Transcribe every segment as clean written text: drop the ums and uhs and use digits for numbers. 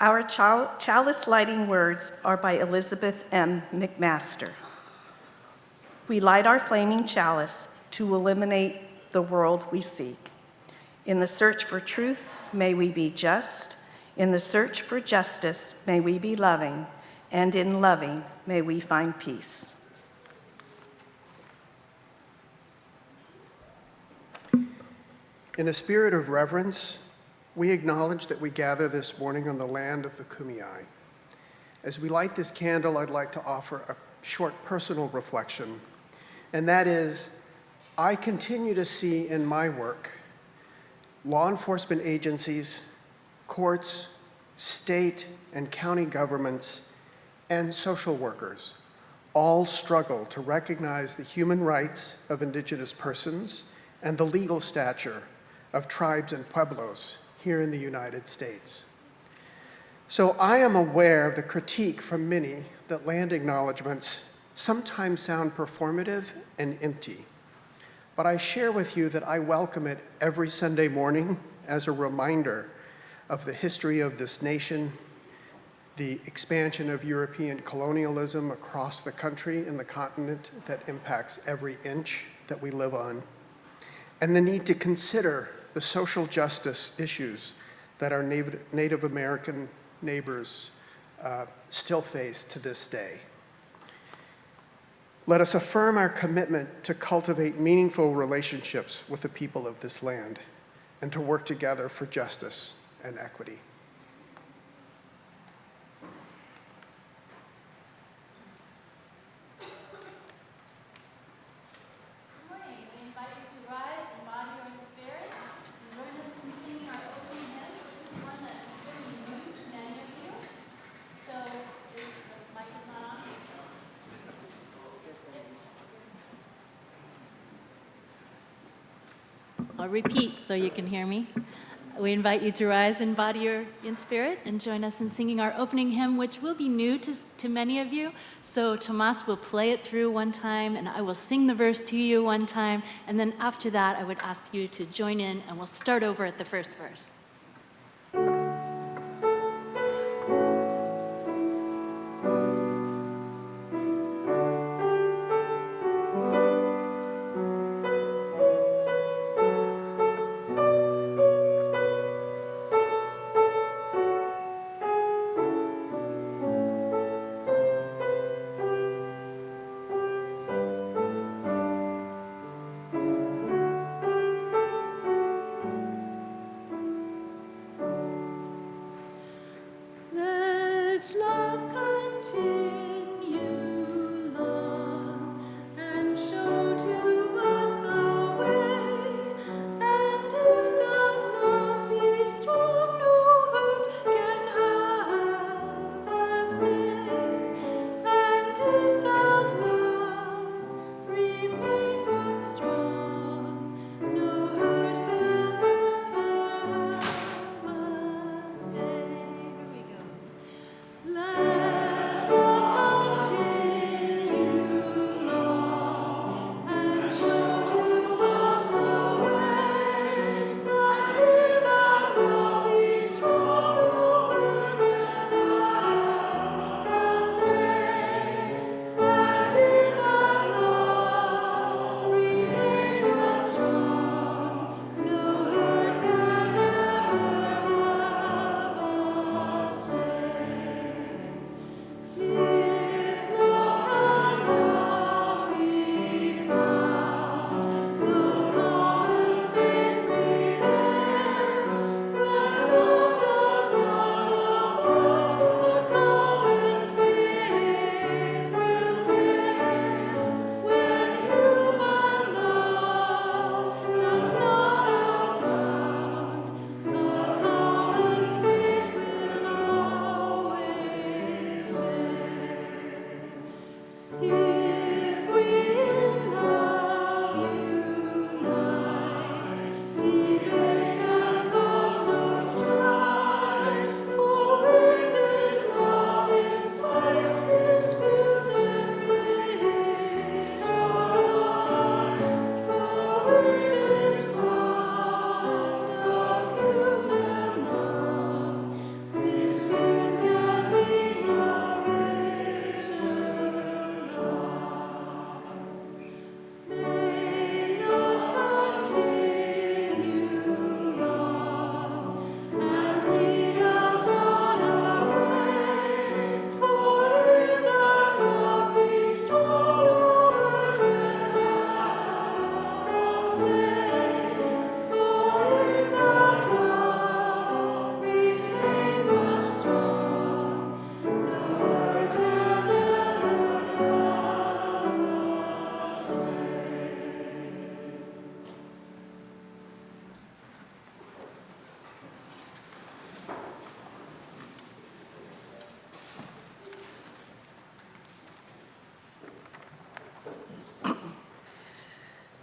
Our chalice lighting words are by Elizabeth M. McMaster. We light our flaming chalice to illuminate the world we seek. In the search for truth, may we be just. In the search for justice, may we be loving. And in loving, may we find peace. In a spirit of reverence, we acknowledge that we gather this morning on the land of the Kumeyaay. As we light this candle, I'd like to offer a short personal reflection, and that is, I continue to see in my work law enforcement agencies, courts, state and county governments, and social workers all struggle to recognize the human rights of Indigenous persons and the legal stature of tribes and pueblos here in the United States. So I am aware of the critique from many that land acknowledgements sometimes sound performative and empty. But I share with you that I welcome it every Sunday morning as a reminder of the history of this nation, the expansion of European colonialism across the country and the continent that impacts every inch that we live on, and the need to consider the social justice issues that our Native American neighbors still face to this day. Let us affirm our commitment to cultivate meaningful relationships with the people of this land and to work together for justice and equity. I'll repeat so you can hear me. We invite you to rise in body or in spirit and join us in singing our opening hymn, which will be new to many of you. So Tomas will play it through one time, and I will sing the verse to you one time, and then after that, I would ask you to join in, and we'll start over at the first verse.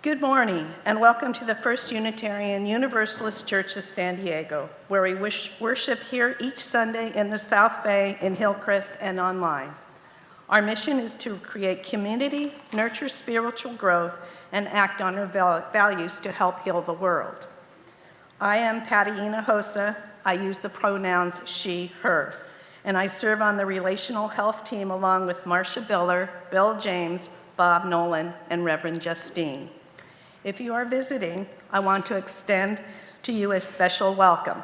Good morning, and welcome to the First Unitarian Universalist Church of San Diego, where we worship here each Sunday in the South Bay, in Hillcrest, and online. Our mission is to create community, nurture spiritual growth, and act on our values to help heal the world. I am Patty Hinojosa. I use the pronouns she, her, and I serve on the Relational Health team along with Marcia Biller, Bill James, Bob Nolan, and Reverend Justine. If you are visiting, I want to extend to you a special welcome.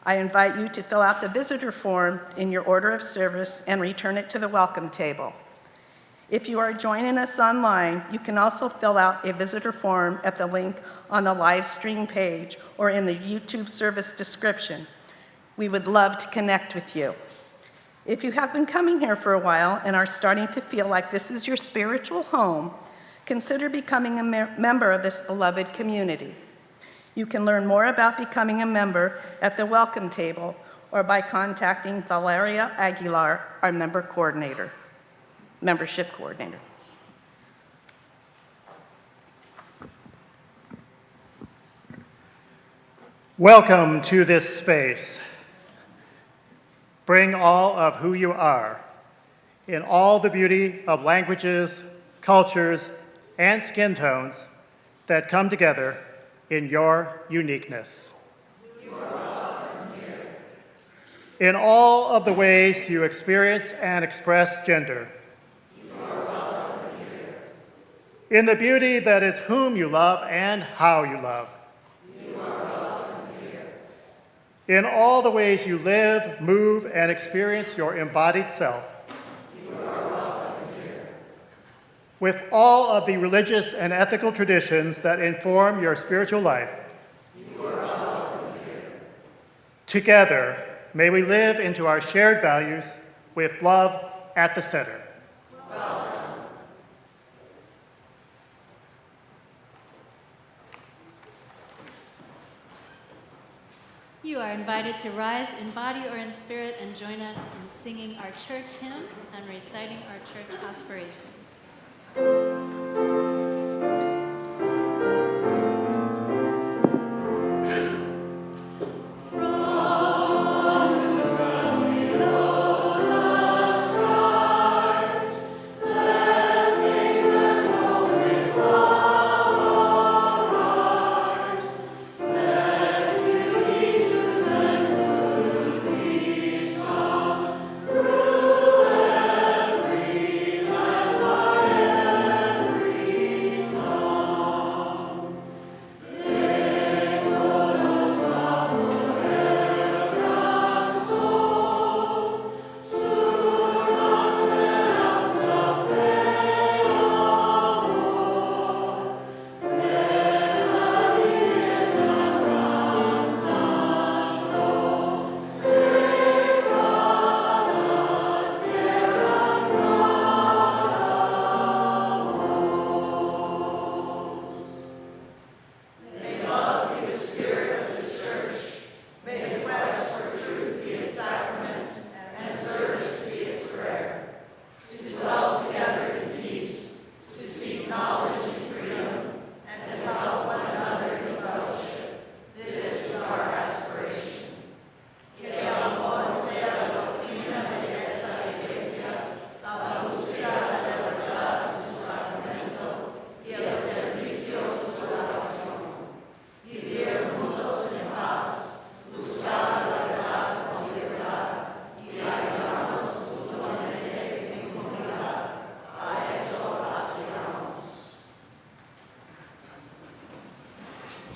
I invite you to fill out the visitor form in your order of service and return it to the welcome table. If you are joining us online, you can also fill out a visitor form at the link on the live stream page or in the YouTube service description. We would love to connect with you. If you have been coming here for a while and are starting to feel like this is your spiritual home, consider becoming a member of this beloved community. You can learn more about becoming a member at the welcome table or by contacting Valeria Aguilar, our membership coordinator. Welcome to this space. Bring all of who you are in all the beauty of languages, cultures, and skin tones that come together in your uniqueness. You are welcome here. In all of the ways you experience and express gender. You are welcome here. In the beauty that is whom you love and how you love. You are welcome here. In all the ways you live, move, and experience your embodied self. With all of the religious and ethical traditions that inform your spiritual life. You are welcome here. Together, may we live into our shared values with love at the center. Welcome. You are invited to rise in body or in spirit and join us in singing our church hymn and reciting our church aspiration.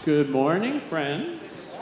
Good morning, friends.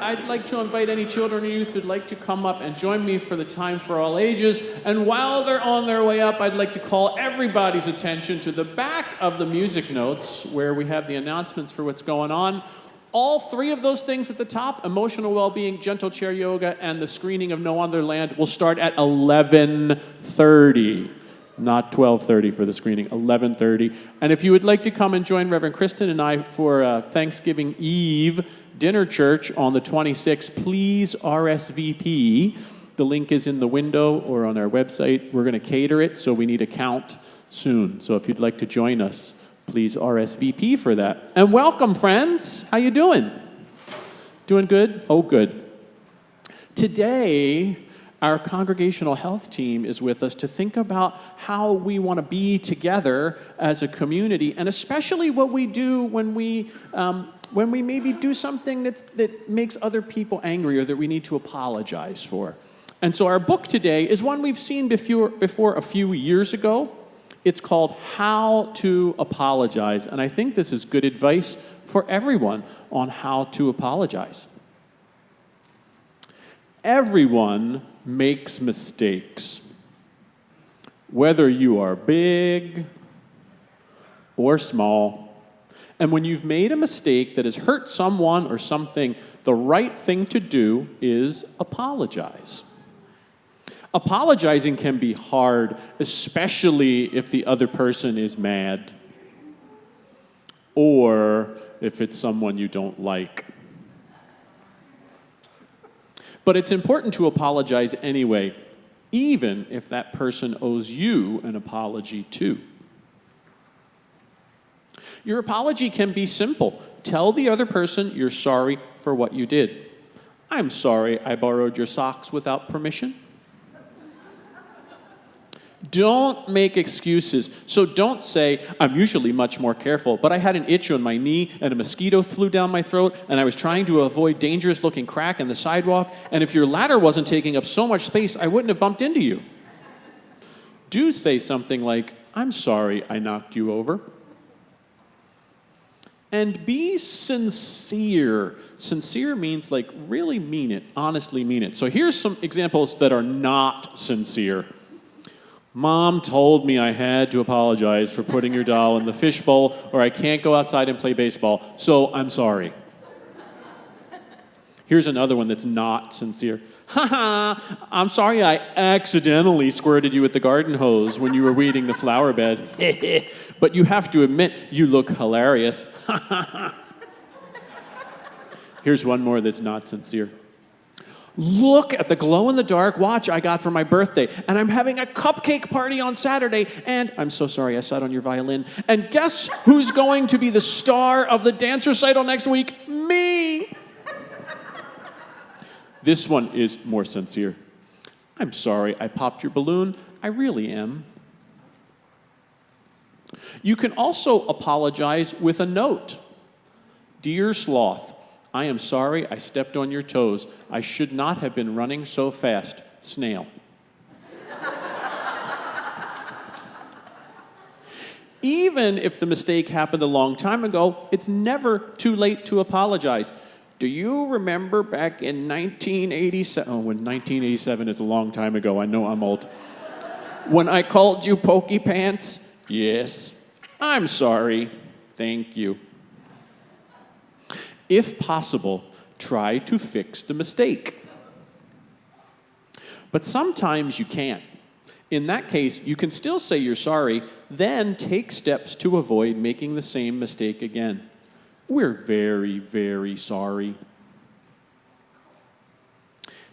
I'd like to invite any children or youth who'd like to come up and join me for the Time for All Ages. And while they're on their way up, I'd like to call everybody's attention to the back of the music notes where we have the announcements for what's going on. All three of those things at the top, emotional well-being, gentle chair yoga, and the screening of No Other Land, will start at 11:30. Not 12:30 for the screening, 11:30. And if you would like to come and join Reverend Kristen and I for Thanksgiving Eve dinner church on the 26th, please RSVP. The link is in the window or on our website. We're going to cater it, so we need a count soon. So if you'd like to join us, Please RSVP for that. And welcome, friends. How you doing? Doing good? Oh, good. Today, our congregational health team is with us to think about how we want to be together as a community, and especially what we do when we maybe do something that makes other people angry or that we need to apologize for. And so our book today is one we've seen before a few years ago. It's called How to Apologize, and I think this is good advice for everyone on how to apologize. Everyone makes mistakes, whether you are big or small. And when you've made a mistake that has hurt someone or something, the right thing to do is apologize. Apologizing can be hard, especially if the other person is mad or if it's someone you don't like. But it's important to apologize anyway, even if that person owes you an apology too. Your apology can be simple. Tell the other person you're sorry for what you did. I'm sorry I borrowed your socks without permission. Don't make excuses. So don't say, I'm usually much more careful, but I had an itch on my knee and a mosquito flew down my throat and I was trying to avoid dangerous looking crack in the sidewalk, and if your ladder wasn't taking up so much space, I wouldn't have bumped into you. Do say something like, I'm sorry I knocked you over. And be sincere. Sincere means like really mean it, honestly mean it. So here's some examples that are not sincere. Mom told me I had to apologize for putting your doll in the fishbowl, or I can't go outside and play baseball, so I'm sorry. Here's another one that's not sincere. Haha, I'm sorry I accidentally squirted you with the garden hose when you were weeding the flower bed. But you have to admit, you look hilarious. Here's one more that's not sincere. Look at the glow-in-the-dark watch I got for my birthday, and I'm having a cupcake party on Saturday, and I'm so sorry I sat on your violin. And guess who's going to be the star of the dance recital next week? Me! This one is more sincere. I'm sorry I popped your balloon. I really am. You can also apologize with a note. Dear Sloth, I am sorry I stepped on your toes. I should not have been running so fast. Snail. Even if the mistake happened a long time ago, it's never too late to apologize. Do you remember back in 1987? Oh, when 1987 is a long time ago. I know I'm old. When I called you Pokey Pants? Yes. I'm sorry. Thank you. If possible, try to fix the mistake. But sometimes you can't. In that case, you can still say you're sorry, then take steps to avoid making the same mistake again. We're very, very sorry.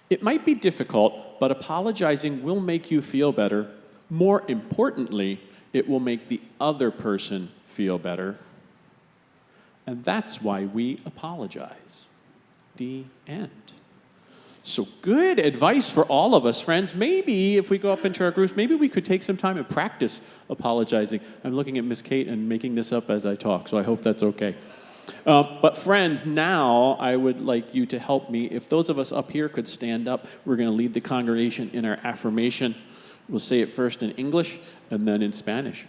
It might be difficult, but apologizing will make you feel better. More importantly, it will make the other person feel better. And that's why we apologize. The end. So good advice for all of us, friends. Maybe if we go up into our groups, maybe we could take some time and practice apologizing. I'm looking at Miss Kate and making this up as I talk, so I hope that's okay. But friends, now I would like you to help me. If those of us up here could stand up, we're going to lead the congregation in our affirmation. We'll say it first in English and then in Spanish.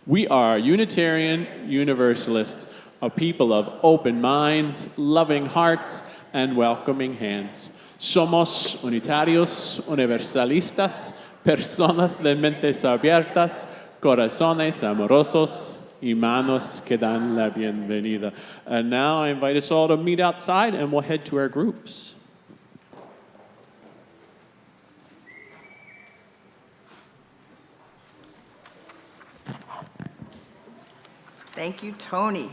We are Unitarian Universalists, a people of open minds, loving hearts, and welcoming hands. Somos unitarios, universalistas, personas de mentes abiertas, corazones amorosos, y manos que dan la bienvenida. And now I invite us all to meet outside, and we'll head to our groups. Thank you, Tony.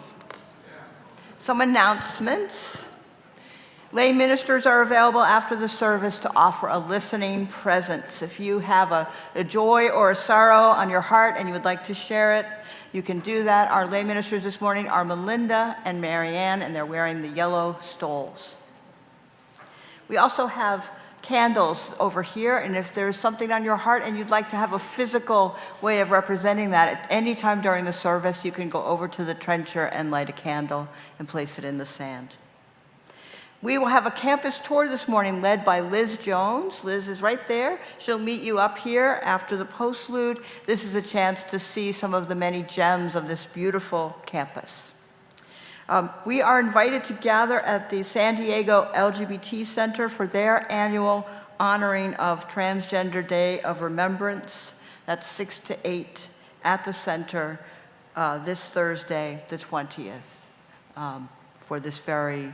Some announcements. Lay ministers are available after the service to offer a listening presence. If you have a joy or a sorrow on your heart and you would like to share it, you can do that. Our lay ministers this morning are Melinda and Marianne, and they're wearing the yellow stoles. We also have candles over here, and if there's something on your heart and you'd like to have a physical way of representing that, at any time during the service, you can go over to the trencher and light a candle and place it in the sand. We will have a campus tour this morning led by Liz Jones. Liz is right there. She'll meet you up here after the postlude. This is a chance to see some of the many gems of this beautiful campus. We are invited to gather at the San Diego LGBT Center for their annual honoring of Transgender Day of Remembrance. That's 6 to 8 at the center this Thursday, the 20th, for this very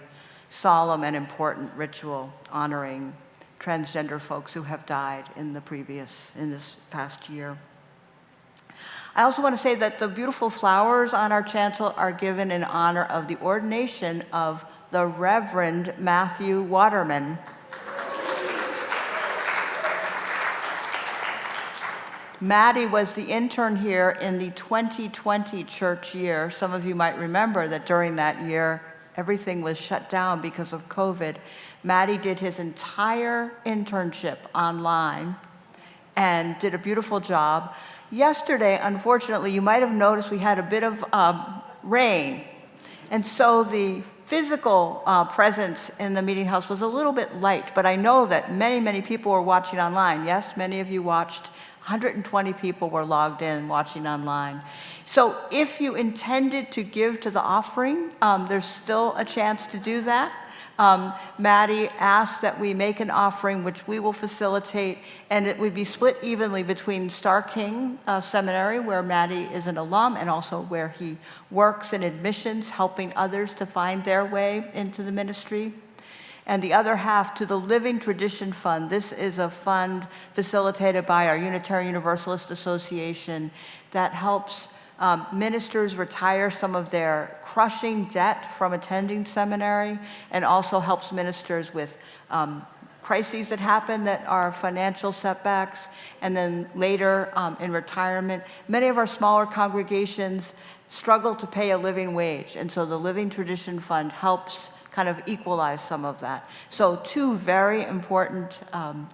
solemn and important ritual honoring transgender folks who have died in this past year. I also want to say that the beautiful flowers on our chancel are given in honor of the ordination of the Reverend Matthew Waterman. Maddie was the intern here in the 2020 church year. Some of you might remember that during that year, everything was shut down because of COVID. Maddie did his entire internship online and did a beautiful job. Yesterday, unfortunately, you might have noticed we had a bit of rain. And so the physical presence in the meeting house was a little bit light, but I know that many, many people were watching online. Yes, many of you watched. 120 people were logged in watching online. So if you intended to give to the offering, there's still a chance to do that. Maddie asked that we make an offering, which we will facilitate, and it would be split evenly between Star King Seminary, where Maddie is an alum, and also where he works in admissions, helping others to find their way into the ministry, and the other half to the Living Tradition Fund. This is a fund facilitated by our Unitarian Universalist Association that helps ministers retire some of their crushing debt from attending seminary, and also helps ministers with crises that happen that are financial setbacks, and then later in retirement. Many of our smaller congregations struggle to pay a living wage, and so the Living Tradition Fund helps kind of equalize some of that. So two very important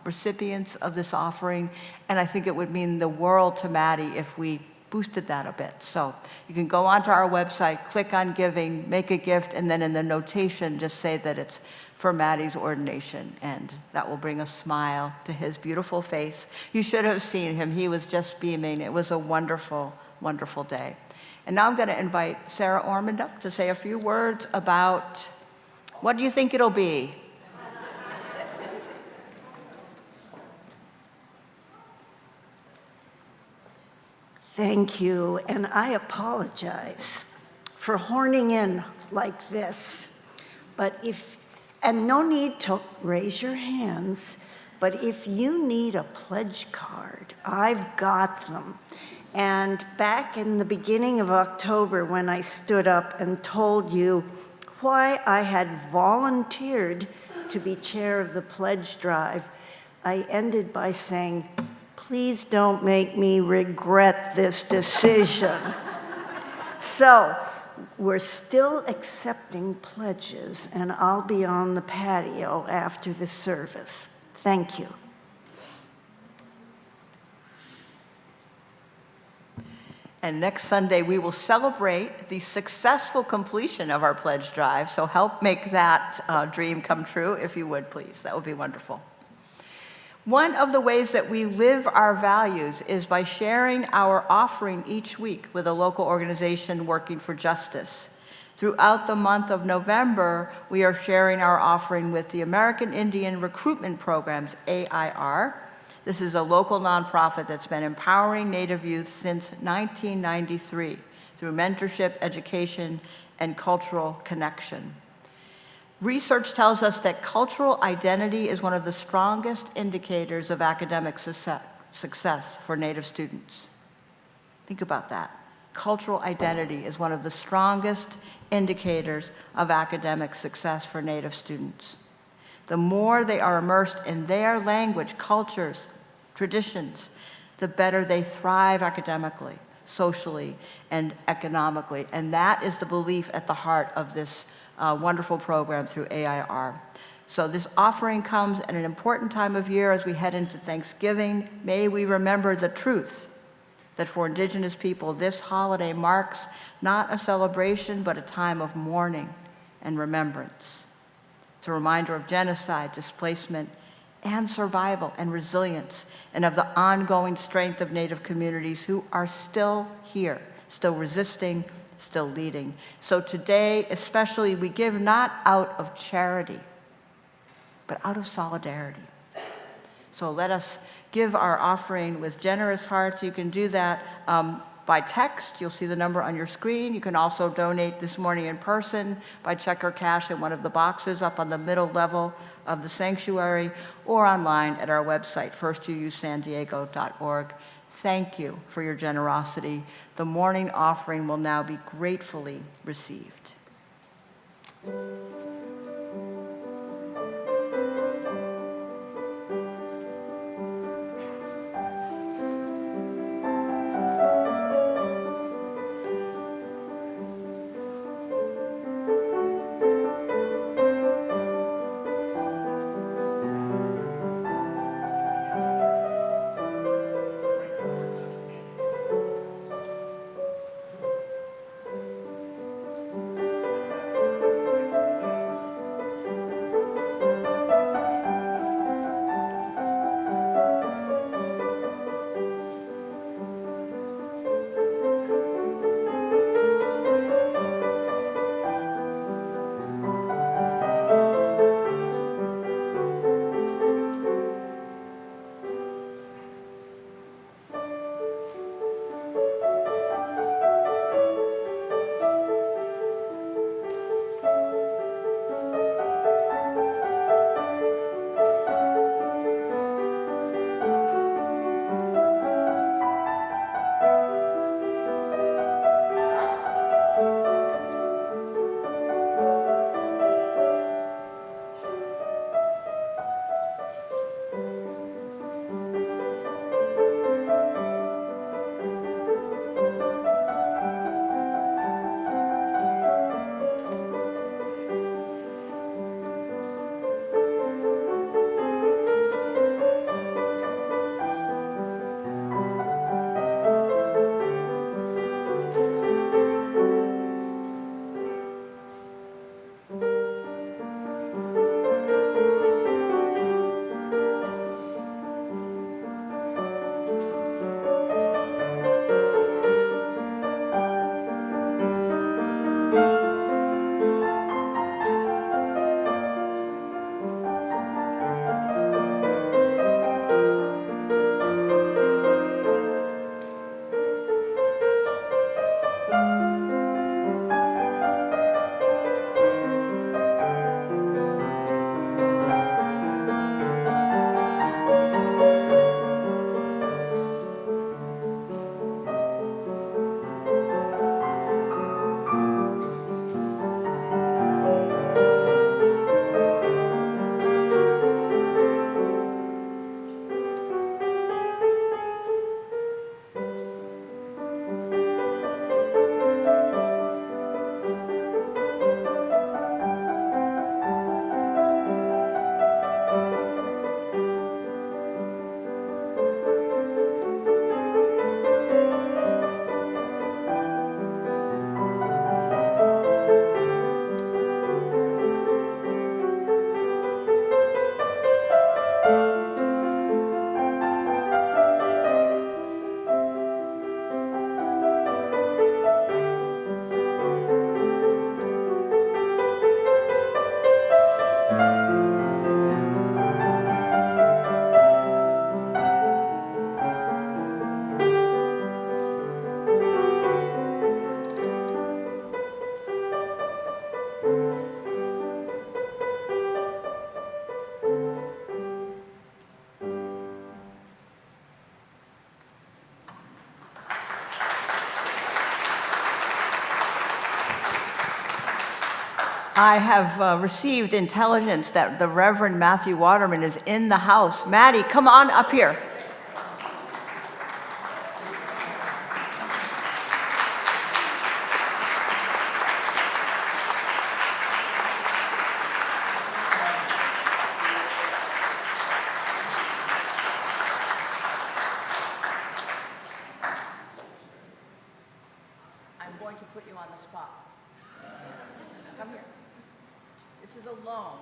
recipients of this offering, and I think it would mean the world to Maddie if we boosted that a bit. So you can go onto our website, click on giving, make a gift, and then in the notation just say that it's for Maddie's ordination, and that will bring a smile to his beautiful face. You should have seen him. He was just beaming. It was a wonderful, wonderful day. And now I'm going to invite Sarah Ormond up to say a few words about what do you think it'll be? Thank you, and I apologize for horning in like this. And no need to raise your hands, but if you need a pledge card, I've got them. And back in the beginning of October, when I stood up and told you why I had volunteered to be chair of the pledge drive, I ended by saying, please don't make me regret this decision. So we're still accepting pledges, and I'll be on the patio after the service. Thank you. And next Sunday, we will celebrate the successful completion of our pledge drive. So help make that dream come true, if you would, please. That would be wonderful. One of the ways that we live our values is by sharing our offering each week with a local organization working for justice. Throughout the month of November, we are sharing our offering with the American Indian Recruitment Programs, AIR. This is a local nonprofit that's been empowering Native youth since 1993 through mentorship, education, and cultural connection. Research tells us that cultural identity is one of the strongest indicators of academic success for Native students. Think about that. Cultural identity is one of the strongest indicators of academic success for Native students. The more they are immersed in their language, cultures, traditions, the better they thrive academically, socially, and economically. And that is the belief at the heart of this wonderful program through AIR. So this offering comes at an important time of year as we head into Thanksgiving. May we remember the truth that for Indigenous people, this holiday marks not a celebration, but a time of mourning and remembrance. It's a reminder of genocide, displacement, and survival and resilience, and of the ongoing strength of Native communities who are still here, still resisting, still leading. So today, especially, we give not out of charity, but out of solidarity. So let us give our offering with generous hearts. You can do that by text. You'll see the number on your screen. You can also donate this morning in person by check or cash in one of the boxes up on the middle level of the sanctuary, or online at our website, firstusandiego.org. Thank you for your generosity. The morning offering will now be gratefully received. I have received intelligence that the Reverend Matthew Waterman is in the house. Maddie, come on up here. I'm going to put you on the spot. Come here. This is a loan.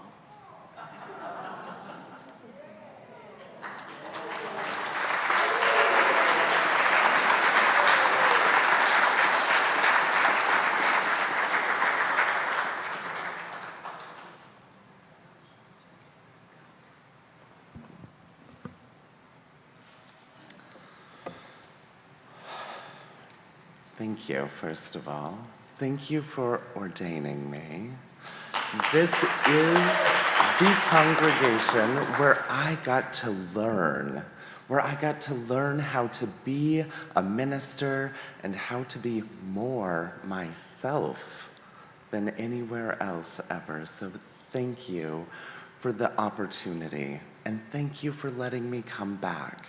Thank you, first of all. Thank you for ordaining me. This is the congregation where I got to learn, how to be a minister and how to be more myself than anywhere else ever. So thank you for the opportunity, and thank you for letting me come back.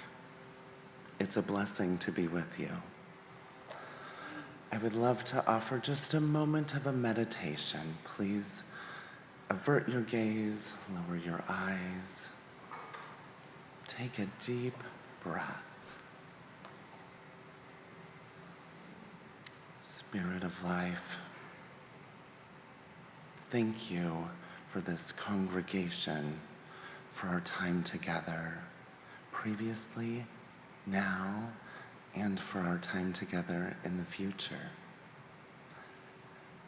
It's a blessing to be with you. I would love to offer just a moment of a meditation. Please avert your gaze, lower your eyes. Take a deep breath. Spirit of life, thank you for this congregation, for our time together, previously, now, and for our time together in the future.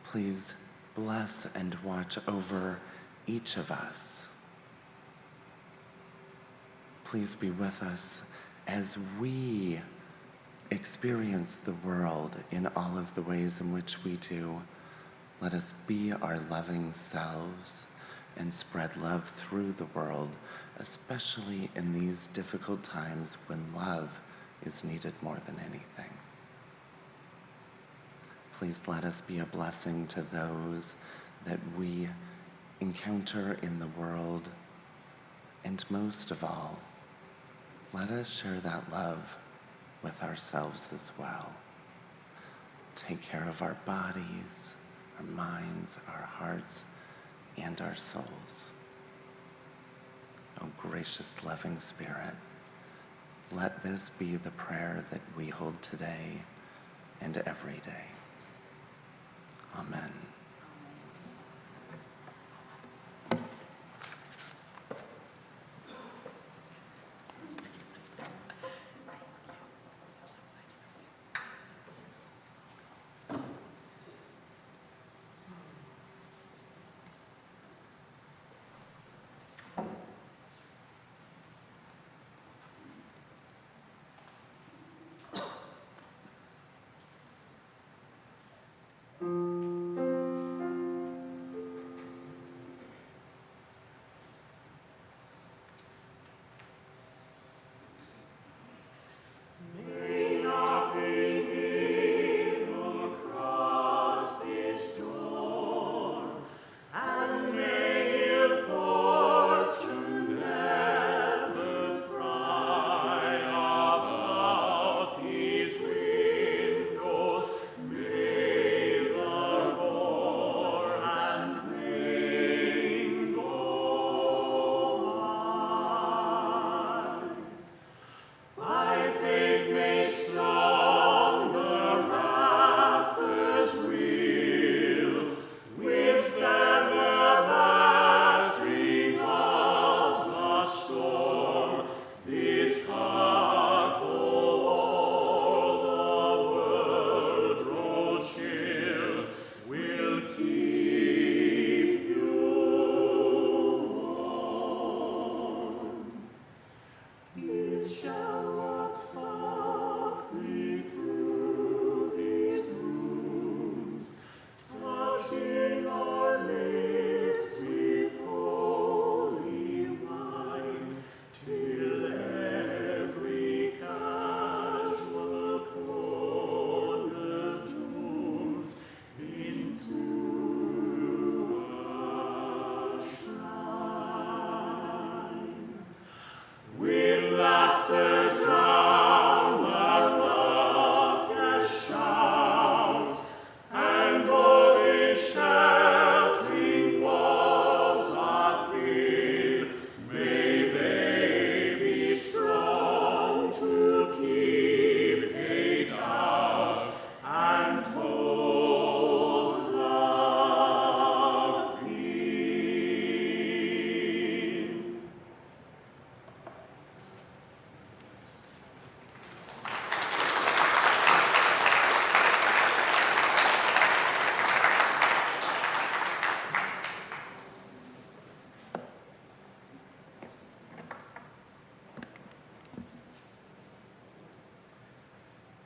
Please bless and watch over each of us. Please be with us as we experience the world in all of the ways in which we do. Let us be our loving selves and spread love through the world, especially in these difficult times when love is needed more than anything. Please let us be a blessing to those that we encounter in the world. And most of all, let us share that love with ourselves as well. Take care of our bodies, our minds, our hearts, and our souls. Oh, gracious, loving Spirit, let this be the prayer that we hold today and every day. Amen.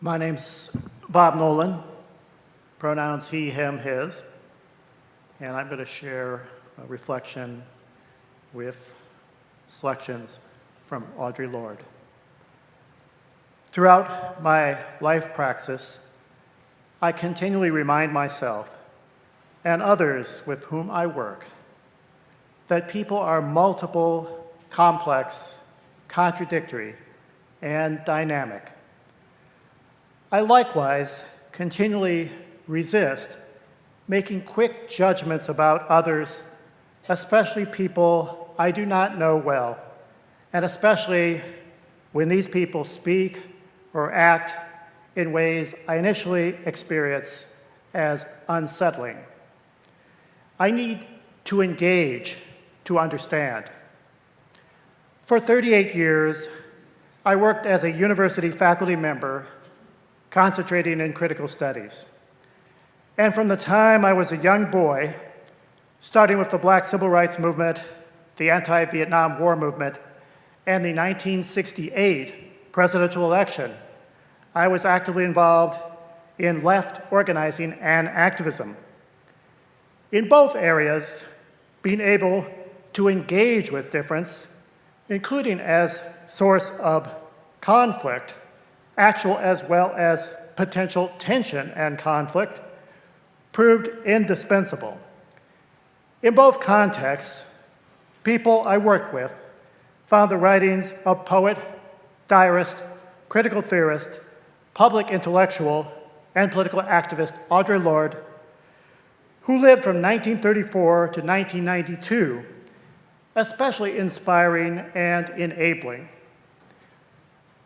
My name's Bob Nolan, pronouns he, him, his, and I'm going to share a reflection with selections from Audre Lorde. Throughout my life praxis, I continually remind myself and others with whom I work that people are multiple, complex, contradictory, and dynamic. I likewise continually resist making quick judgments about others, especially people I do not know well, and especially when these people speak or act in ways I initially experience as unsettling. I need to engage to understand. For 38 years, I worked as a university faculty member concentrating in critical studies. And from the time I was a young boy, starting with the Black Civil Rights Movement, the anti-Vietnam War movement, and the 1968 presidential election, I was actively involved in left organizing and activism. In both areas, being able to engage with difference, including as source of conflict, actual as well as potential tension and conflict, proved indispensable. In both contexts, people I worked with found the writings of poet, diarist, critical theorist, public intellectual, and political activist Audre Lorde, who lived from 1934 to 1992, especially inspiring and enabling.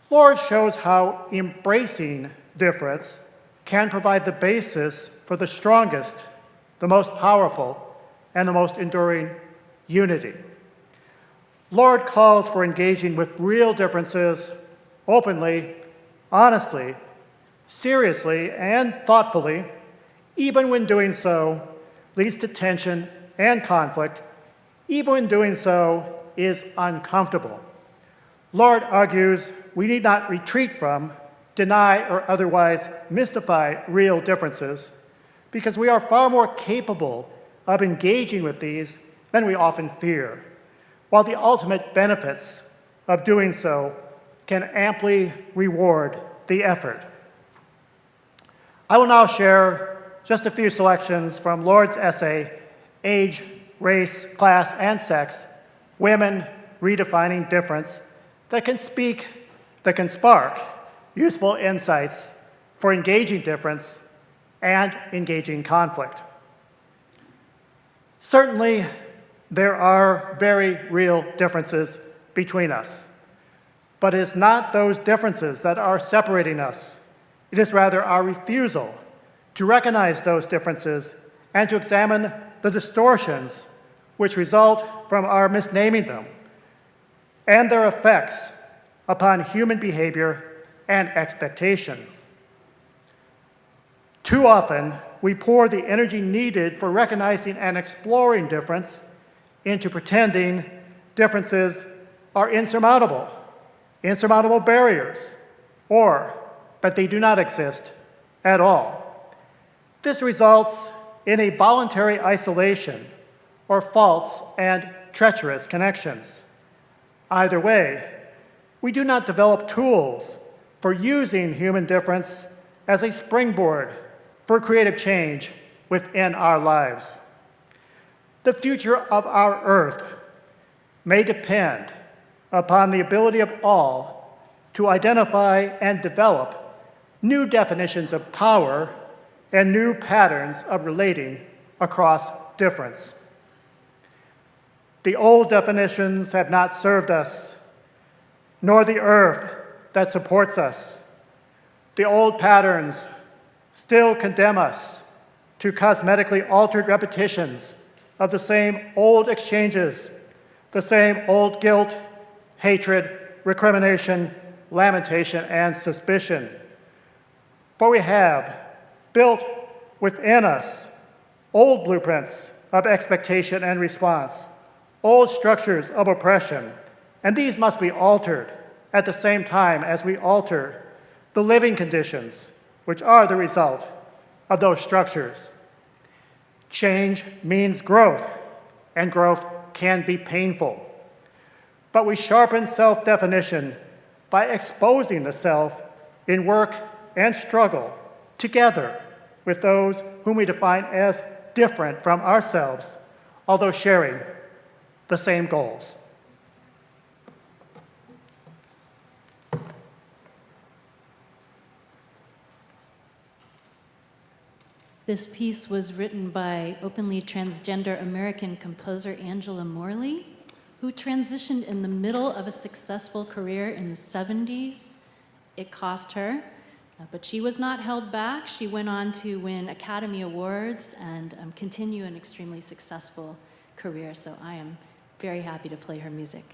Lorde shows how embracing difference can provide the basis for the strongest, the most powerful, and the most enduring unity. Lorde calls for engaging with real differences openly, honestly, seriously, and thoughtfully, even when doing so leads to tension and conflict, even when doing so is uncomfortable. Lorde argues we need not retreat from, deny, or otherwise mystify real differences because we are far more capable of engaging with these than we often fear, while the ultimate benefits of doing so can amply reward the effort. I will now share just a few selections from Lorde's essay, Age, Race, Class, and Sex, Women Redefining Difference, that can spark useful insights for engaging difference and engaging conflict. Certainly, there are very real differences between us, but it is not those differences that are separating us. It is rather our refusal to recognize those differences and to examine the distortions which result from our misnaming them and their effects upon human behavior and expectation. Too often, we pour the energy needed for recognizing and exploring difference into pretending differences are insurmountable barriers, or that they do not exist at all. This results in a voluntary isolation or false and treacherous connections. Either way, we do not develop tools for using human difference as a springboard for creative change within our lives. The future of our Earth may depend upon the ability of all to identify and develop new definitions of power and new patterns of relating across difference. The old definitions have not served us, nor the earth that supports us. The old patterns still condemn us to cosmetically altered repetitions of the same old exchanges, the same old guilt, hatred, recrimination, lamentation, and suspicion. For we have built within us old blueprints of expectation and response, old structures of oppression, and these must be altered at the same time as we alter the living conditions which are the result of those structures. Change means growth, and growth can be painful. But we sharpen self-definition by exposing the self in work and struggle together with those whom we define as different from ourselves, although sharing the same goals. This piece was written by openly transgender American composer Angela Morley, who transitioned in the middle of a successful career in the 70s. It cost her, but she was not held back. She went on to win Academy Awards and continue an extremely successful career, so I am very happy to play her music.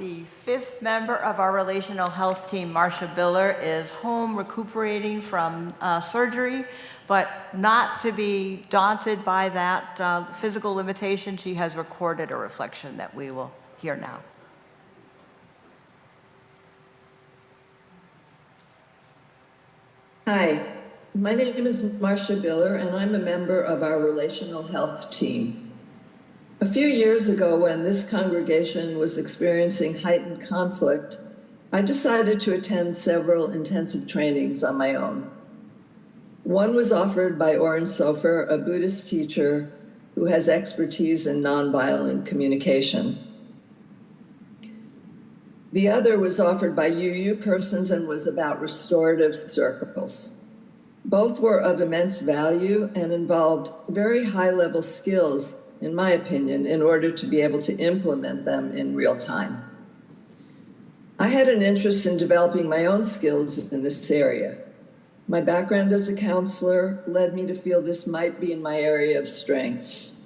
The fifth member of our relational health team, Marcia Biller, is home recuperating from surgery, but not to be daunted by that physical limitation. She has recorded a reflection that we will hear now. Hi, my name is Marcia Biller, and I'm a member of our relational health team. A few years ago, when this congregation was experiencing heightened conflict, I decided to attend several intensive trainings on my own. One was offered by Oren Sofer, a Buddhist teacher who has expertise in nonviolent communication. The other was offered by UU persons and was about restorative circles. Both were of immense value and involved very high-level skills, in my opinion, in order to be able to implement them in real time. I had an interest in developing my own skills in this area. My background as a counselor led me to feel this might be in my area of strengths.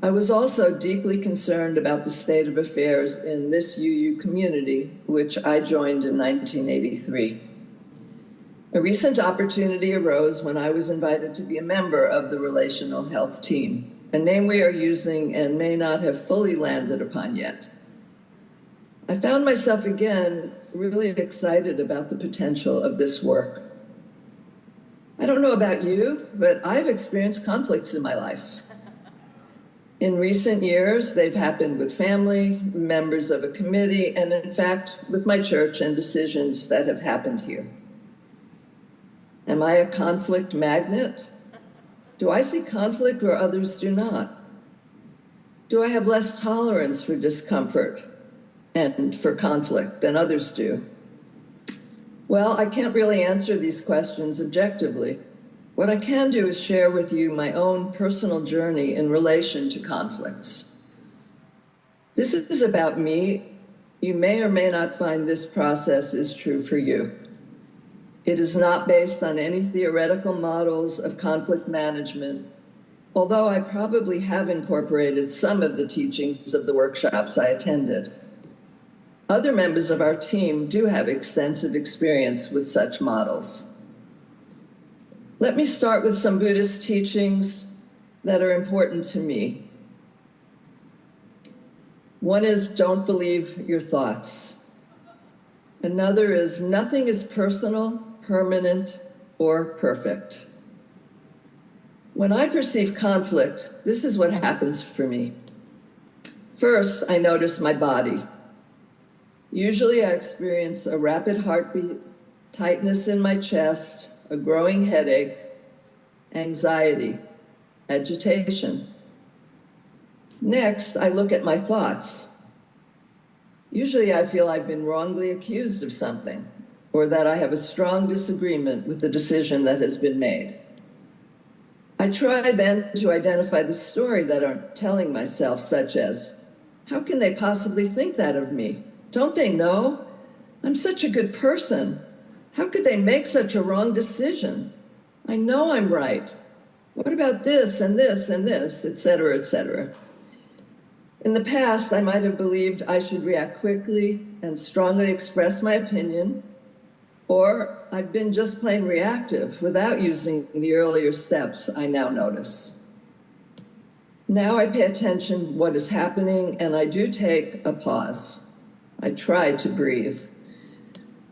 I was also deeply concerned about the state of affairs in this UU community, which I joined in 1983. A recent opportunity arose when I was invited to be a member of the relational health team, a name we are using and may not have fully landed upon yet. I found myself again really excited about the potential of this work. I don't know about you, but I've experienced conflicts in my life. In recent years, they've happened with family, members of a committee, and in fact, with my church and decisions that have happened here. Am I a conflict magnet? Do I see conflict where others do not? Do I have less tolerance for discomfort and for conflict than others do? Well, I can't really answer these questions objectively. What I can do is share with you my own personal journey in relation to conflicts. This is about me. You may or may not find this process is true for you. It is not based on any theoretical models of conflict management, although I probably have incorporated some of the teachings of the workshops I attended. Other members of our team do have extensive experience with such models. Let me start with some Buddhist teachings that are important to me. One is, don't believe your thoughts. Another is, nothing is personal, permanent, or perfect. When I perceive conflict, this is what happens for me. First, I notice my body. Usually I experience a rapid heartbeat, tightness in my chest, a growing headache, anxiety, agitation. Next, I look at my thoughts. Usually I feel I've been wrongly accused of something, or that I have a strong disagreement with the decision that has been made. I try then to identify the story that I'm telling myself, such as, how can they possibly think that of me? Don't they know? I'm such a good person. How could they make such a wrong decision? I know I'm right. What about this and this and this, et cetera, et cetera? In the past, I might have believed I should react quickly and strongly express my opinion, or I've been just plain reactive without using the earlier steps I now notice. Now I pay attention to what is happening, and I do take a pause. I try to breathe.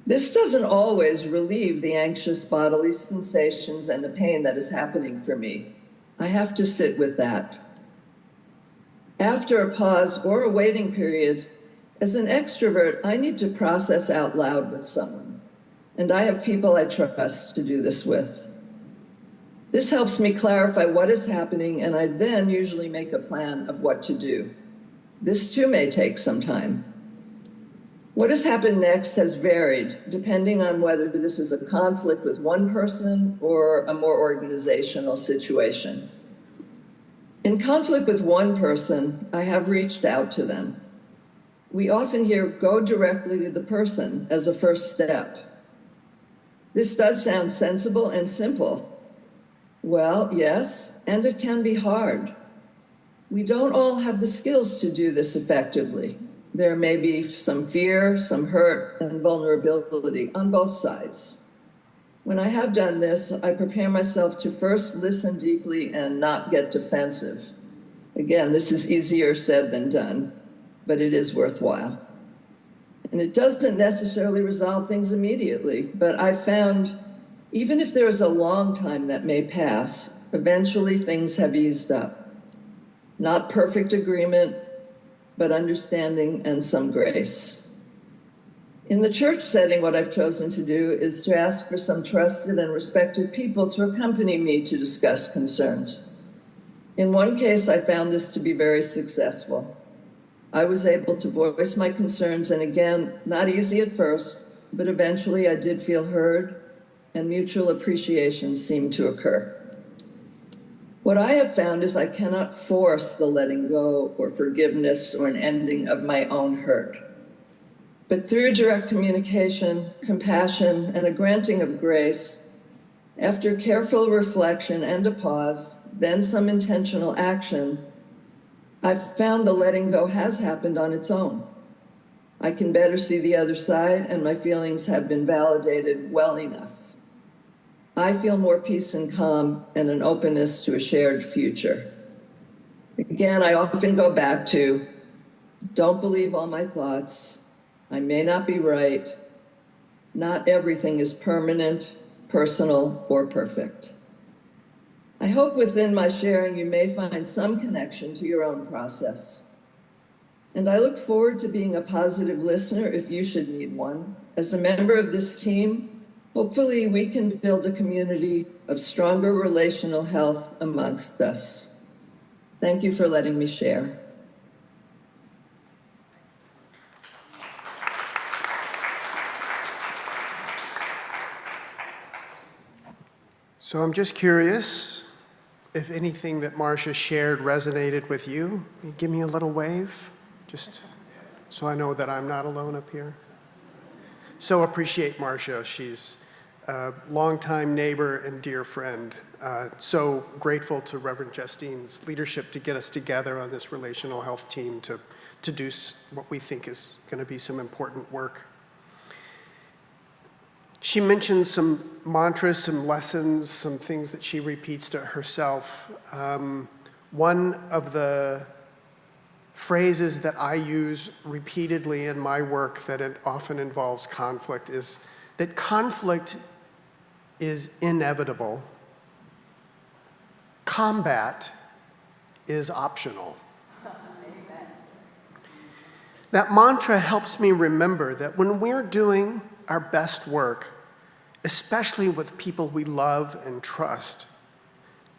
This doesn't always relieve the anxious bodily sensations and the pain that is happening for me. I have to sit with that. After a pause or a waiting period, as an extrovert, I need to process out loud with someone, and I have people I trust to do this with. This helps me clarify what is happening, and I then usually make a plan of what to do. This too may take some time. What has happened next has varied, depending on whether this is a conflict with one person or a more organizational situation. In conflict with one person, I have reached out to them. We often hear, go directly to the person as a first step. This does sound sensible and simple. Well, yes, and it can be hard. We don't all have the skills to do this effectively. There may be some fear, some hurt, and vulnerability on both sides. When I have done this, I prepare myself to first listen deeply and not get defensive. Again, this is easier said than done, but it is worthwhile. And it doesn't necessarily resolve things immediately, but I found even if there is a long time that may pass, eventually things have eased up. Not perfect agreement, but understanding and some grace. In the church setting, what I've chosen to do is to ask for some trusted and respected people to accompany me to discuss concerns. In one case, I found this to be very successful. I was able to voice my concerns, and again, not easy at first, but eventually I did feel heard, and mutual appreciation seemed to occur. What I have found is I cannot force the letting go or forgiveness or an ending of my own hurt. But through direct communication, compassion, and a granting of grace, after careful reflection and a pause, then some intentional action, I've found the letting go has happened on its own. I can better see the other side, and my feelings have been validated well enough. I feel more peace and calm and an openness to a shared future. Again, I often go back to, don't believe all my thoughts. I may not be right. Not everything is permanent, personal, or perfect. I hope within my sharing you may find some connection to your own process. And I look forward to being a positive listener if you should need one. As a member of this team, hopefully we can build a community of stronger relational health amongst us. Thank you for letting me share. So I'm just curious if anything that Marcia shared resonated with you. Can you give me a little wave, just so I know that I'm not alone up here. So appreciate Marcia. She's a longtime neighbor and dear friend. So grateful to Reverend Justine's leadership to get us together on this relational health team to do what we think is going to be some important work. She mentioned some mantras, some lessons, some things that she repeats to herself. One of the phrases that I use repeatedly in my work that it often involves conflict is that conflict is inevitable. Combat is optional. That mantra helps me remember that when we're doing our best work, especially with people we love and trust,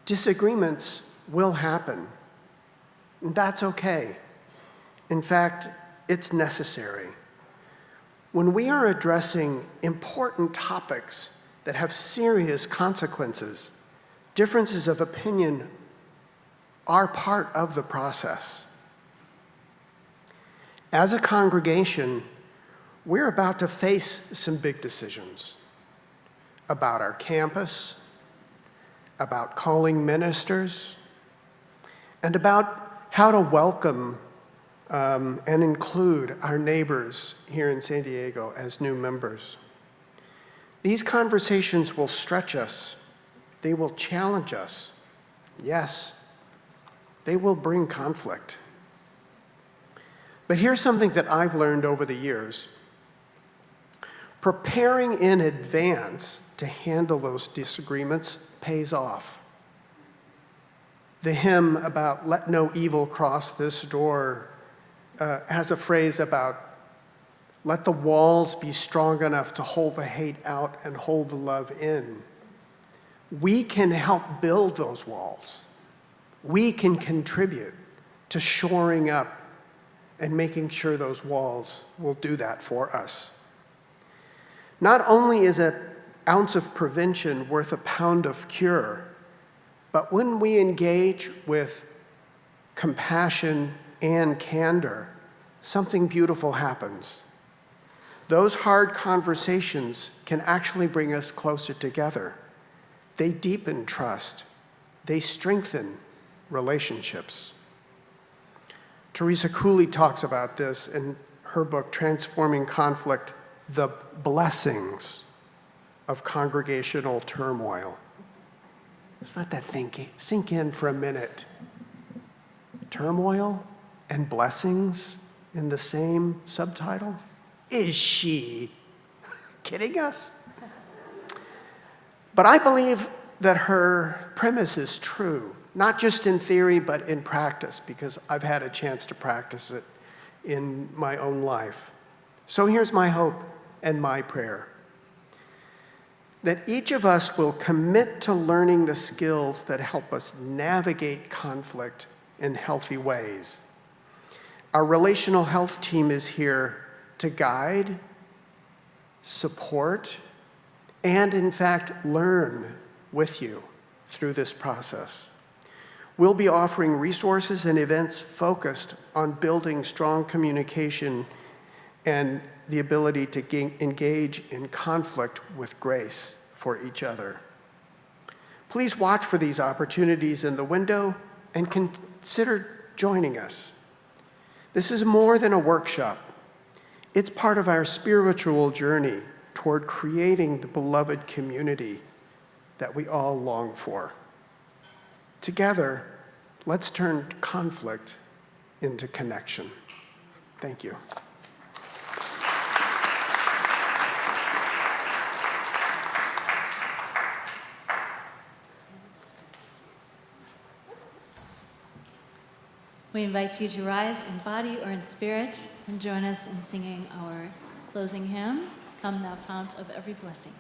disagreements will happen. And that's okay. In fact, it's necessary. When we are addressing important topics that have serious consequences, differences of opinion are part of the process. As a congregation, we're about to face some big decisions about our campus, about calling ministers, and about how to welcome and include our neighbors here in San Diego as new members. These conversations will stretch us. They will challenge us. Yes, they will bring conflict. But here's something that I've learned over the years. Preparing in advance to handle those disagreements pays off. The hymn about "Let no evil cross this door" has a phrase about "Let the walls be strong enough to hold the hate out and hold the love in." We can help build those walls. We can contribute to shoring up and making sure those walls will do that for us. Not only is an ounce of prevention worth a pound of cure, but when we engage with compassion and candor, something beautiful happens. Those hard conversations can actually bring us closer together. They deepen trust. They strengthen relationships. Teresa Cooley talks about this in her book, Transforming Conflict, the blessings of congregational turmoil. Just let that sink in for a minute. Turmoil and blessings in the same subtitle? Is she kidding us? But I believe that her premise is true, not just in theory, but in practice, because I've had a chance to practice it in my own life. So here's my hope and my prayer: that each of us will commit to learning the skills that help us navigate conflict in healthy ways. Our relational health team is here to guide, support, and in fact, learn with you through this process. We'll be offering resources and events focused on building strong communication and the ability to engage in conflict with grace for each other. Please watch for these opportunities in the window and consider joining us. This is more than a workshop. It's part of our spiritual journey toward creating the beloved community that we all long for. Together, let's turn conflict into connection. Thank you. We invite you to rise in body or in spirit and join us in singing our closing hymn, Come Thou Fount of Every Blessing.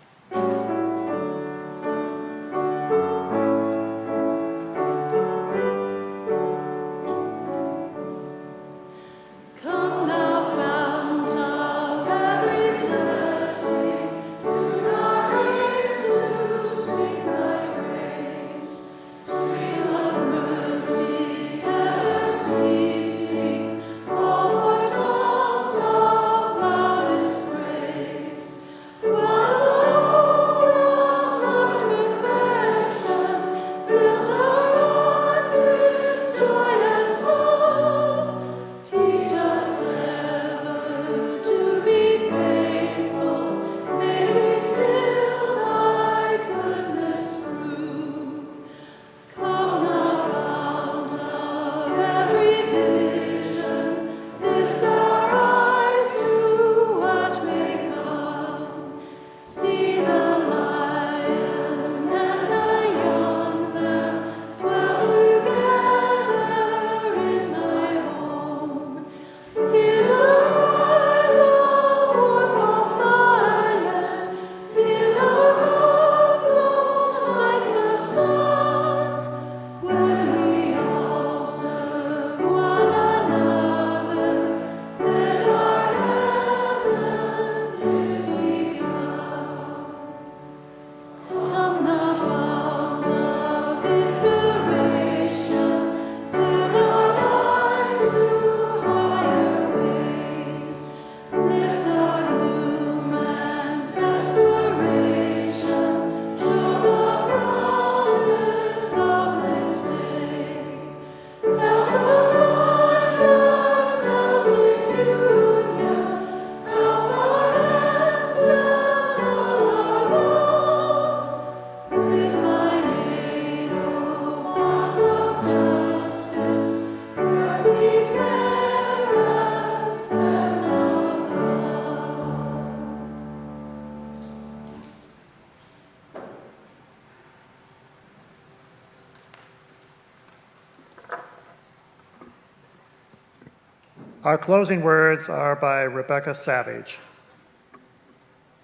Our closing words are by Rebecca Savage.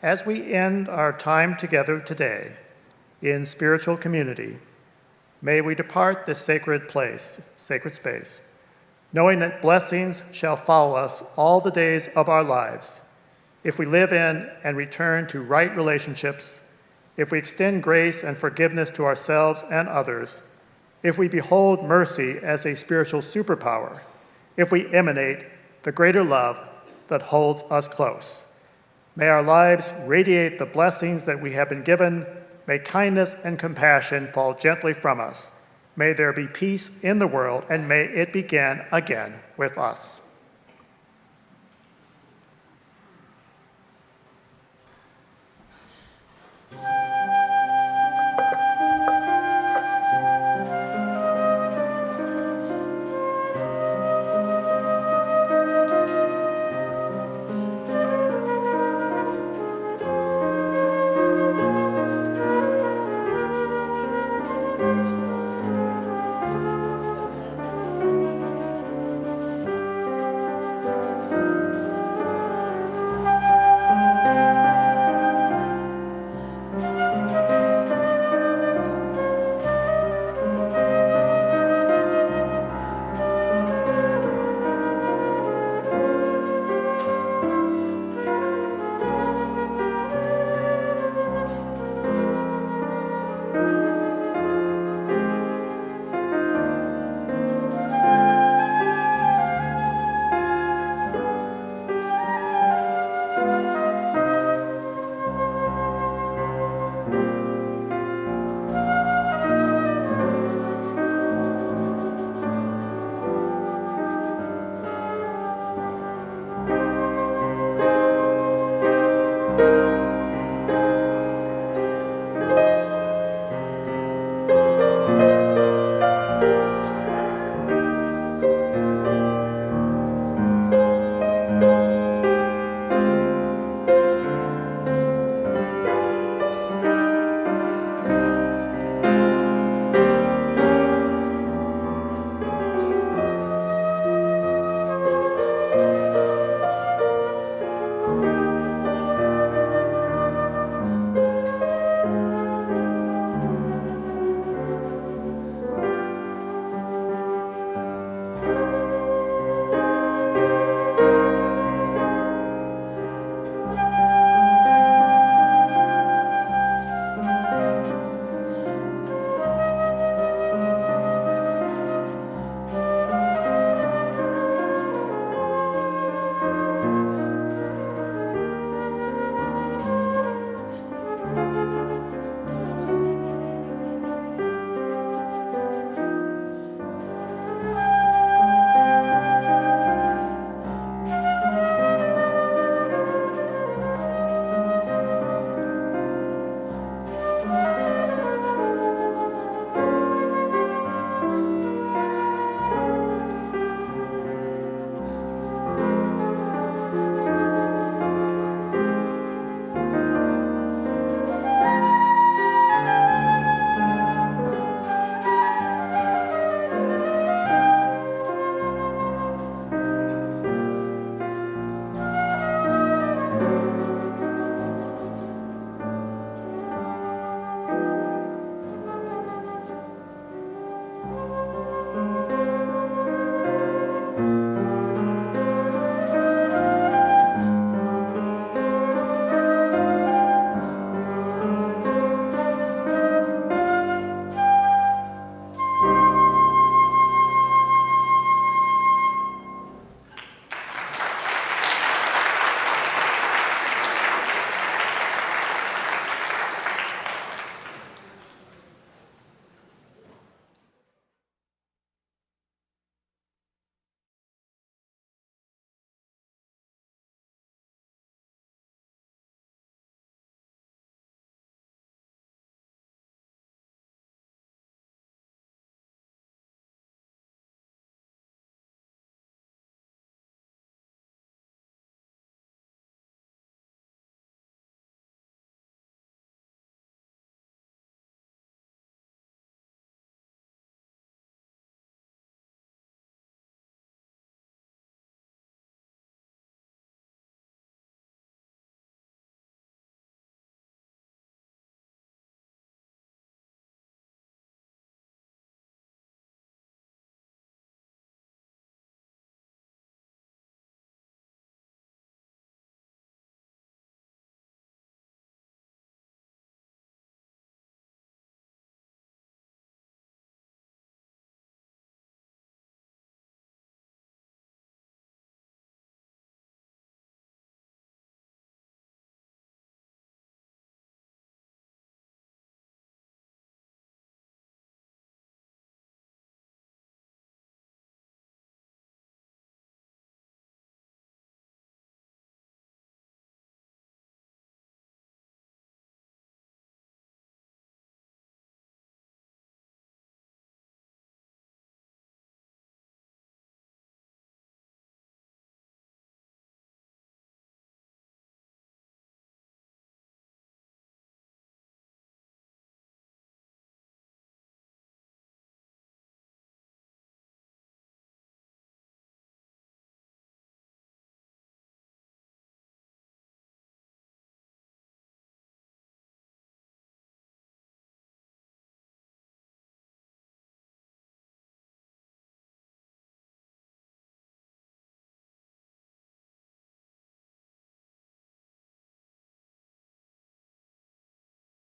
As we end our time together today in spiritual community, may we depart this sacred place, sacred space, knowing that blessings shall follow us all the days of our lives if we live in and return to right relationships, if we extend grace and forgiveness to ourselves and others, if we behold mercy as a spiritual superpower, if we emanate the greater love that holds us close. May our lives radiate the blessings that we have been given. May kindness and compassion fall gently from us. May there be peace in the world, and may it begin again with us.